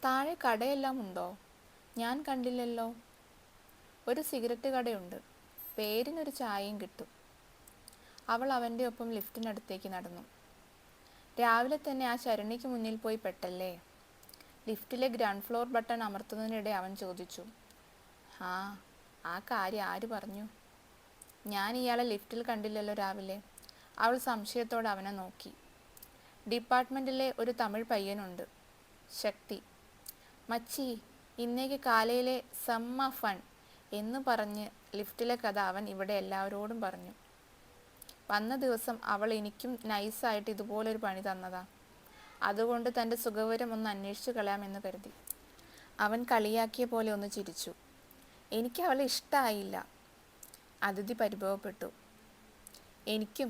താഴെ കടയെല്ലാം ഉണ്ടോ? ഞാൻ കണ്ടില്ലല്ലോ. ഒരു സിഗരറ്റ് കടയുണ്ട്. പേരിനൊരു ചായയും കിട്ടും. അവൾ അവൻ്റെ ഒപ്പം ലിഫ്റ്റിനടുത്തേക്ക് നടന്നു. രാവിലെ തന്നെ ആ ശരണിക്ക് മുന്നിൽ പോയി പെട്ടല്ലേ? ലിഫ്റ്റിലെ ഗ്രൗണ്ട് ഫ്ലോർ ബട്ടൺ അമർത്തുന്നതിനിടെ അവൻ ചോദിച്ചു. ആ കാര്യം ആര് പറഞ്ഞു? ഞാൻ ഇയാളെ ലിഫ്റ്റിൽ കണ്ടില്ലല്ലോ രാവിലെ. അവൾ സംശയത്തോടെ അവനെ നോക്കി. ഡിപ്പാർട്ട്മെൻറ്റിലെ ഒരു തമിഴ് പയ്യനുണ്ട്, ശക്തി. മച്ചി, ഇന്നേക്ക് കാലയിലെ സമ്മ ഫൺ എന്ന് പറഞ്ഞ് ലിഫ്റ്റിലെ കഥ അവൻ ഇവിടെ എല്ലാവരോടും പറഞ്ഞു. വന്ന ദിവസം അവൾ എനിക്കും നൈസായിട്ട് ഇതുപോലൊരു പണി തന്നതാ. അതുകൊണ്ട് തൻ്റെ സുഖവിവരം ഒന്ന് അന്വേഷിച്ചു കളയാമെന്ന് കരുതി. അവൻ കളിയാക്കിയ പോലെ ഒന്ന് ചിരിച്ചു. എനിക്ക് അവളെ ഇഷ്ടമായില്ല. അതിഥി പരിഭവപ്പെട്ടു. എനിക്കും.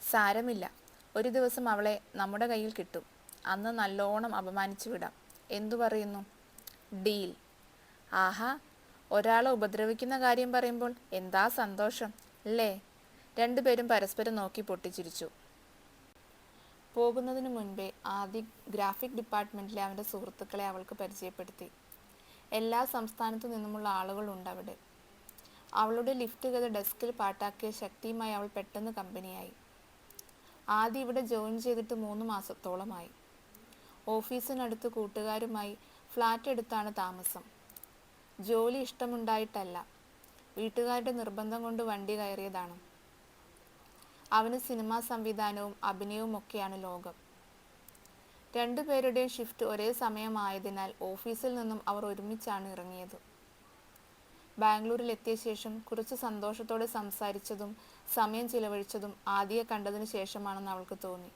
സാരമില്ല, ഒരു ദിവസം അവളെ നമ്മുടെ കയ്യിൽ കിട്ടും. അന്ന് നല്ലോണം അപമാനിച്ചു വിടാം. എന്തു പറയുന്നു? ഡീൽ. ആഹാ, ഒരാളെ ഉപദ്രവിക്കുന്ന കാര്യം പറയുമ്പോൾ എന്താ സന്തോഷം അല്ലേ? രണ്ടുപേരും പരസ്പരം നോക്കി പൊട്ടിച്ചിരിച്ചു. പോകുന്നതിനു മുൻപേ ആദ്യം ഗ്രാഫിക് ഡിപ്പാർട്ട്മെൻറ്റിലെ അവൻ്റെ സുഹൃത്തുക്കളെ അവൾക്ക് പരിചയപ്പെടുത്തി. എല്ലാ സംസ്ഥാനത്തു നിന്നുമുള്ള ആളുകളുണ്ട് അവിടെ. അവളുടെ ലിഫ്റ്റ് കഥ ഡെസ്കിൽ പാട്ടാക്കിയ ശക്തിയുമായി അവൾ പെട്ടെന്ന് കമ്പനിയായി. ആദ്യം ഇവിടെ ജോയിൻ ചെയ്തിട്ട് 3 മാസത്തോളമായി. ഓഫീസിനടുത്ത് കൂട്ടുകാരുമായി ഫ്ലാറ്റ് എടുത്താണ് താമസം. ജോലി ഇഷ്ടമുണ്ടായിട്ടല്ല, വീട്ടുകാരുടെ നിർബന്ധം കൊണ്ട് വണ്ടി കയറിയതാണ്. അവന് സിനിമാ സംവിധാനവും അഭിനയവും ഒക്കെയാണ് ലോകം. രണ്ടുപേരുടെയും ഷിഫ്റ്റ് ഒരേ സമയമായതിനാൽ ഓഫീസിൽ നിന്നും അവർ ഒരുമിച്ചാണ് ഇറങ്ങിയത്. ബാംഗ്ലൂരിലെത്തിയ ശേഷം കുറച്ച് സന്തോഷത്തോടെ സംസാരിച്ചതും സമയം ചിലവഴിച്ചതും ആദ്യയെ കണ്ടതിന് ശേഷമാണെന്ന് അവൾക്ക് തോന്നി.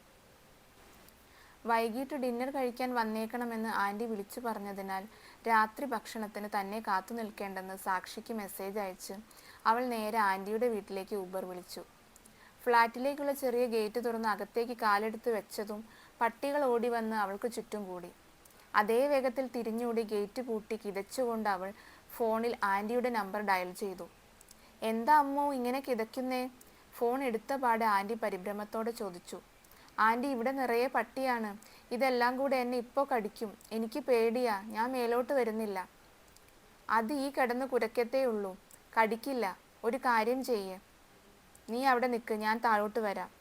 വൈകിട്ട് ഡിന്നർ കഴിക്കാൻ വന്നേക്കണമെന്ന് ആൻറ്റി വിളിച്ചു പറഞ്ഞതിനാൽ രാത്രി ഭക്ഷണത്തിന് തന്നെ കാത്തു നിൽക്കേണ്ടെന്ന് സാക്ഷിക്ക് മെസ്സേജ് അയച്ച് അവൾ നേരെ ആൻറ്റിയുടെ വീട്ടിലേക്ക് ഊബർ വിളിച്ചു. ഫ്ലാറ്റിലേക്കുള്ള ചെറിയ ഗേറ്റ് തുറന്ന് അകത്തേക്ക് കാലെടുത്ത് വെച്ചതും പട്ടികൾ ഓടി വന്ന് അവൾക്ക് ചുറ്റും കൂടി. അതേ വേഗത്തിൽ തിരിഞ്ഞോടി ഗേറ്റ് പൂട്ടി കിതച്ചുകൊണ്ട് അവൾ ഫോണിൽ ആൻറ്റിയുടെ നമ്പർ ഡയൽ ചെയ്തു. എന്താ അമ്മോ ഇങ്ങനെ കിതയ്ക്കുന്നേ? ഫോൺ എടുത്ത പാടെ ആൻറ്റി പരിഭ്രമത്തോടെ ചോദിച്ചു. ആൻറ്റി, ഇവിടെ നിറയെ പട്ടിയാണ്. ഇതെല്ലാം കൂടെ എന്നെ ഇപ്പോൾ കടിക്കും. എനിക്ക് പേടിയാ. ഞാൻ മേലോട്ട് വരുന്നില്ല. അത് ഈ കിടന്ന് കുരയ്ക്കത്തേ ഉള്ളൂ, കടിക്കില്ല. ഒരു കാര്യം ചെയ്യ്, നീ അവിടെ നിൽക്ക്, ഞാൻ താഴോട്ട് വരാം.